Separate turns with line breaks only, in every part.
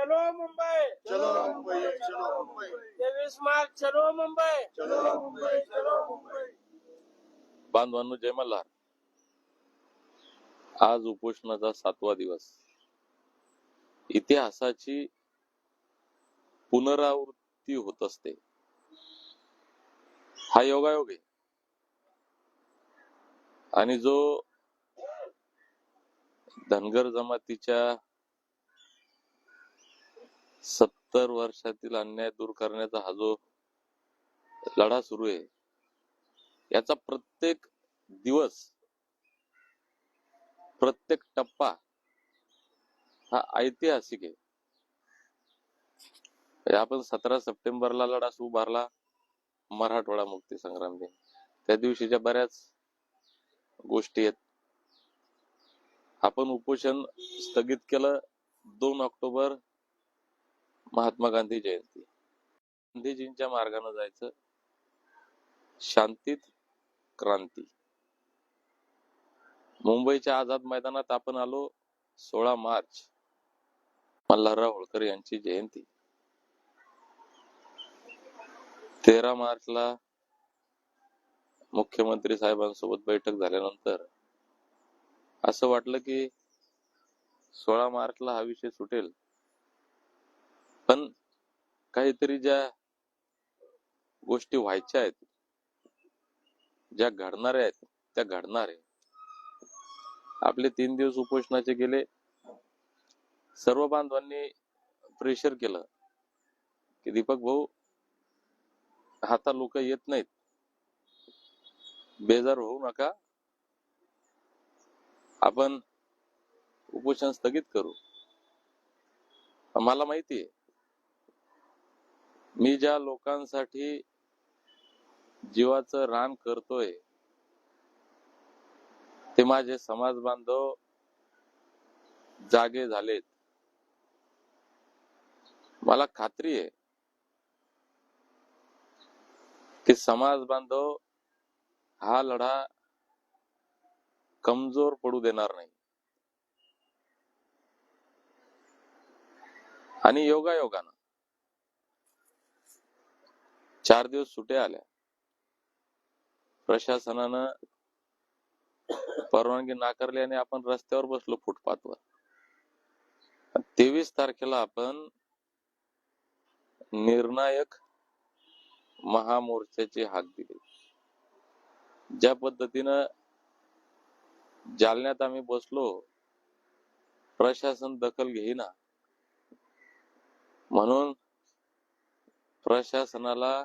चलो मुंबई,
चलो मुंबई, चलो मुंबई,
23 मार्च चलो मुंबई,
चलो मुंबई, चलो मुंबई.
बांधवांनो, जय मल्हार. आज उपोषणाचा 7वा दिवस. इतिहासाची पुनरावृत्ती होत असते, हा योगायोग आहे. आणि जो धनगर जमातीच्या 70 वर्षातील अन्याय दूर करण्याचा हा जो लढा सुरू आहे, याचा प्रत्येक दिवस, प्रत्येक टप्पा हा ऐतिहासिक आहे. आपण 17 सप्टेंबरला लढा उभारला, मराठवाडा मुक्ती संग्राम दिन. त्या दिवशीच्या बऱ्याच गोष्टी आहेत. आपण उपोषण स्थगित केलं 2 ऑक्टोबर, महात्मा गांधी जयंती. गांधीजींच्या मार्गाने जायचं, शांतीत क्रांती. मुंबईच्या आझाद मैदानात आपण आलो 16 मार्च, मल्हारराव होळकर यांची जयंती. 13 मार्चला मुख्यमंत्री साहेबांसोबत बैठक झाल्यानंतर असं वाटलं की 16 मार्चला हा विषय सुटेल, पण काहीतरी ज्या गोष्टी व्हायच्या आहेत, ज्या घडणाऱ्या आहेत, त्या घडणार आहे. आपले 3 दिवस उपोषणाचे गेले. सर्व बांधवांनी प्रेशर केलं की दीपक भाऊ, आता लोक येत नाहीत, बेजार होऊ नका, आपण उपोषण स्थगित करू. मला माहिती आहे, मी ज्या लोकांसाठी जीवाचं रान करतोय ते माझे समाज बांधव जागे झालेत. मला खात्री आहे की समाज बांधव हा लढा कमजोर पडू देणार नाही. आणि योगायोगानं 4 दिवस सुट्या आल्या. प्रशासनानं परवानगी नाकारली आणि आपण रस्त्यावर बसलो, फुटपाथवर. 23 तारखेला आपण निर्णायक महामोर्चाची हाक दिली. ज्या पद्धतीनं जालन्यात आम्ही बसलो, प्रशासन दखल घेईना, म्हणून प्रशासनाला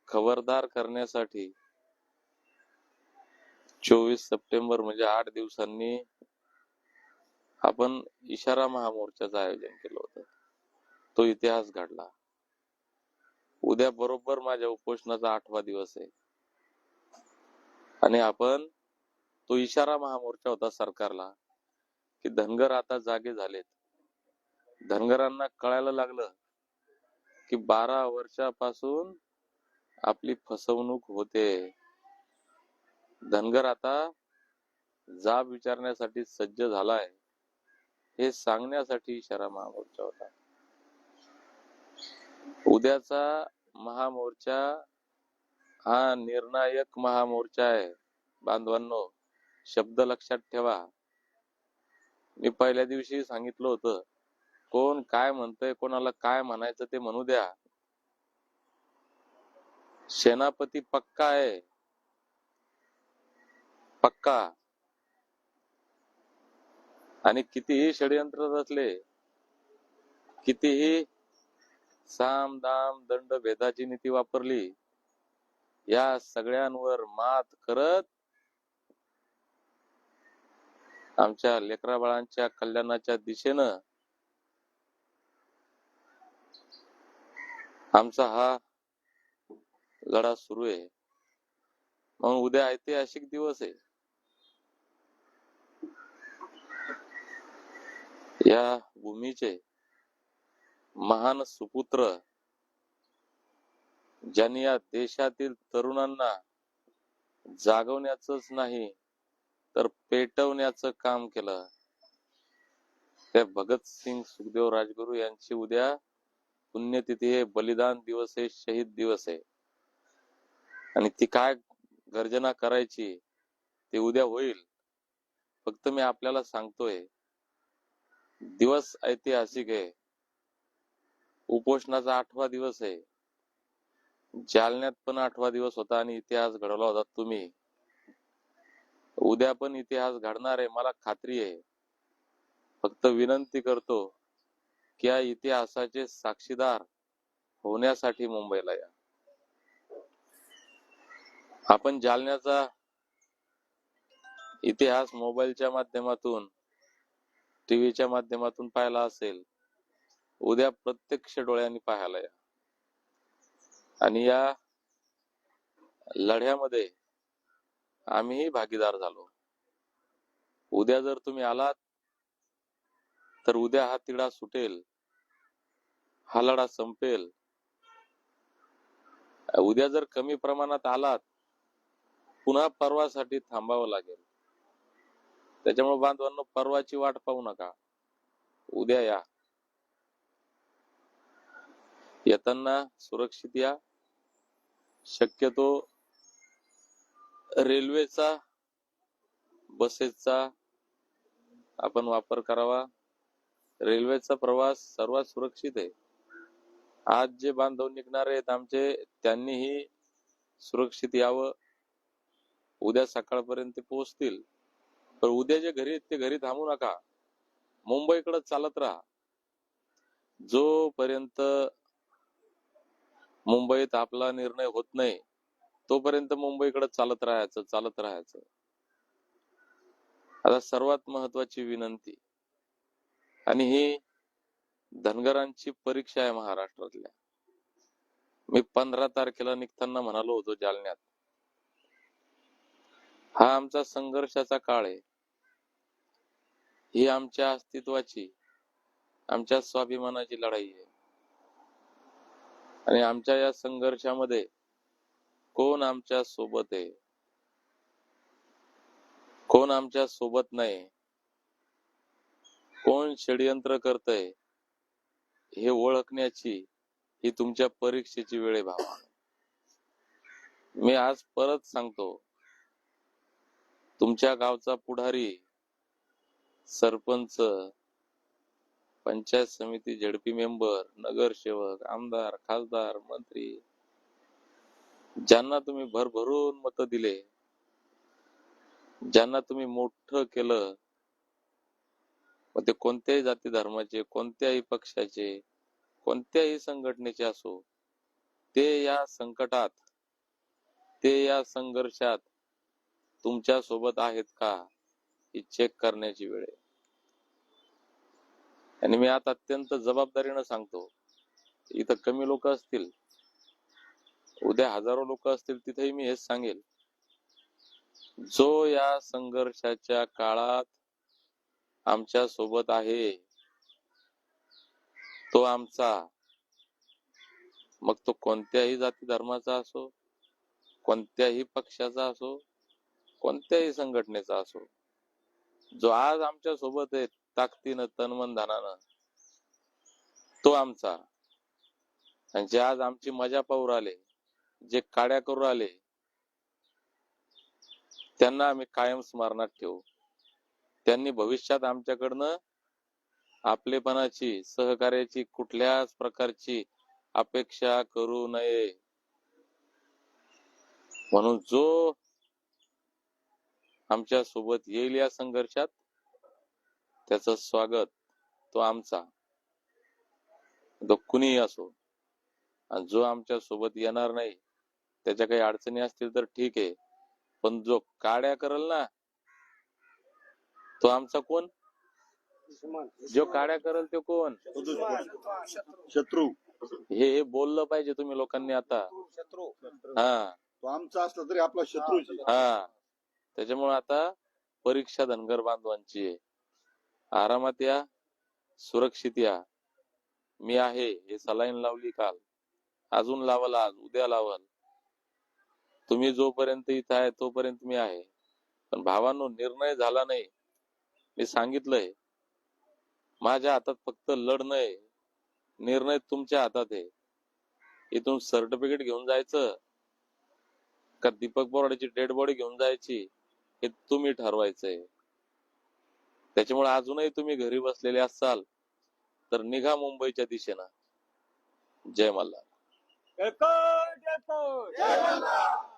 खबरदार करण्यासाठी 24 सप्टेंबर म्हणजे 8 दिवसांनी आपण इशारा महामोर्चाचं आयोजन केलं होतं. तो इतिहास घडला. उद्या बरोबर माझ्या उपोषणाचा 8वा दिवस आहे. आणि आपण तो इशारा महामोर्चा होता सरकारला की धनगर आता जागे झालेत. धनगरांना कळायला लागलं की 12 वर्षापासून आपली फसवणूक होते. धनगर आता जाब विचारण्यासाठी सज्ज झालाय, हे सांगण्यासाठी इशारा महामोर्चा होता. उद्याचा महामोर्चा हा निर्णायक महामोर्चा आहे. बांधवांनो, शब्द लक्षात ठेवा. मी पहिल्या दिवशी सांगितलं होतं, कोण काय म्हणतंय, कोणाला काय म्हणायचं ते म्हणू द्या. सेनापती पक्का आहे, पक्का. आणि कितीही षडयंत्र रचले, कितीही साम दाम दंड भेदाची नीती वापरली, या सगळ्यांवर मात करत आमच्या लेकरा बाळांच्या कल्याणाच्या दिशेनं आमचा हा लढा सुरू आहे. म्हणून उद्या ऐतिहासिक दिवस आहे. या भूमीचे महान सुपुत्र, ज्यांनी या देशातील तरुणांना जागवण्याचंच नाही तर पेटवण्याचं काम केलं, त्या भगतसिंग सुखदेव राजगुरू यांची उद्या पुण्यतिथी आहे, बलिदान दिवस आहे, शहीद दिवस आहे. आणि ती काय गर्जना करायची ते उद्या होईल. फक्त मी आपल्याला सांगतोय, दिवस ऐतिहासिक आहे. उपोषणाचा 8वा दिवस आहे. जालन्यात पण 8वा दिवस होता आणि इतिहास घडवला होता तुम्ही. उद्या पण इतिहास घडणार आहे, मला खात्री आहे. फक्त विनंती करतो की या इतिहासाचे साक्षीदार होण्यासाठी मुंबईला या. आपण जालन्याचा इतिहास मोबाईलच्या माध्यमातून, टीव्हीच्या माध्यमातून पाहिला असेल. उद्या प्रत्यक्ष डोळ्यांनी पाहायला या. आणि या लढ्यामध्ये आम्हीही भागीदार झालो. उद्या जर तुम्ही आलात तर उद्या हा तिढा सुटेल, हा लढा संपेल. उद्या जर कमी प्रमाणात आलात, पुन्हा परवासाठी थांबावं लागेल. त्याच्यामुळे बांधवांनो, परवाची वाट पाहू नका, उद्या या. येताना सुरक्षित या. शक्यतो रेल्वेचा, बसेसचा आपण वापर करावा. रेल्वेचा प्रवास सर्वात सुरक्षित आहे. आज जे बांधव निघणार आहेत आमचे, त्यांनीही सुरक्षित यावं. उद्या सकाळपर्यंत पोहोचतील. पण उद्या जे घरी आहेत ते घरी थांबू नका, मुंबईकडे चालत राहा. जोपर्यंत मुंबईत आपला निर्णय होत नाही तोपर्यंत मुंबईकडे चालत राहायचं. आता सर्वात महत्वाची विनंती, आणि ही धनगरांची परीक्षा आहे महाराष्ट्रातल्या. मी 15 तारखेला निघताना म्हणालो होतो जालन्यात, हा आमचा संघर्षाचा काळ आहे. ही आमच्या अस्तित्वाची, आमच्या स्वाभिमानाची लढाई आहे. आणि आमच्या या संघर्षामध्ये कोण आमच्या सोबत आहे, कोण आमच्या सोबत नाही, कोण षडयंत्र करतय, हे ओळखण्याची ही तुमच्या परीक्षेची वेळ आहे भावा. मी आज परत सांगतो, तुमच्या गावचा पुढारी, सरपंच, पंचायत समिती, झेडपी मेंबर, नगरसेवक, आमदार, खासदार, मंत्री, ज्यांना तुम्ही भरभरून मतं दिले, ज्यांना तुम्ही मोठं केलं, मग ते कोणत्याही जाती धर्माचे, कोणत्याही पक्षाचे, कोणत्याही संघटनेचे असो, ते या संकटात, ते या संघर्षात तुमच्या सोबत आहेत का, ही चेक करण्याची वेळ आहे. आणि मी आता अत्यंत जबाबदारीनं सांगतो, इथं कमी लोक असतील, उद्या हजारो लोक असतील, तिथेही मी हेच सांगेल, जो या संघर्षाच्या काळात आमच्या सोबत आहे तो आमचा. मग तो कोणत्याही जाती धर्माचा असो, कोणत्याही पक्षाचा असो, कोणत्याही संघटनेचा असो, जो आज आमच्या सोबत आहे ताकदीनं, तनमन धनानं, तो आमचा. आणि जे आज आमची मजा पाहू राहिले, जे काड्या करू राहिले, त्यांना आम्ही कायम स्मरणात ठेवू. त्यांनी भविष्यात आमच्याकडनं आपलेपणाची, सहकार्याची कुठल्याच प्रकारची अपेक्षा करू नये. म्हणून जो आमच्या सोबत येईल या संघर्षात, त्याचं स्वागत तो आमचा, तो कुणीही असो. आणि जो आमच्या सोबत येणार नाही, त्याच्या काही अडचणी असतील तर ठीक आहे, पण जो काड्या करल ना, तो आमचा कोण? जो काड्या करल तो कोण?
शत्रू.
हे बोललं पाहिजे तुम्ही लोकांनी आता. हा,
तो आमचा असला तरी आपला शत्रूच आहे.
हा. त्याच्यामुळे आता परीक्षा धनगर बांधवांची आहे. आरामात या, सुरक्षित या. मी आहे, हे सलाईन लावली काल, अजून लावल आज, उद्या लावल. तुम्ही जोपर्यंत इथं आहे तोपर्यंत मी आहे. पण भावांनो, निर्णय झाला नाही, मी सांगितलंय, माझ्या हातात फक्त लढणं आहे, निर्णय तुमच्या हातात आहे. इथून सर्टिफिकेट घेऊन जायचं का दीपक बोराडेची डेड बॉडी घेऊन जायची हे तुम्ही ठरवायचंय. त्याच्यामुळे अजूनही तुम्ही घरी बसलेले असाल तर निघा मुंबईच्या दिशेनं. जय मल्हार.
जय कोट, जय कोट.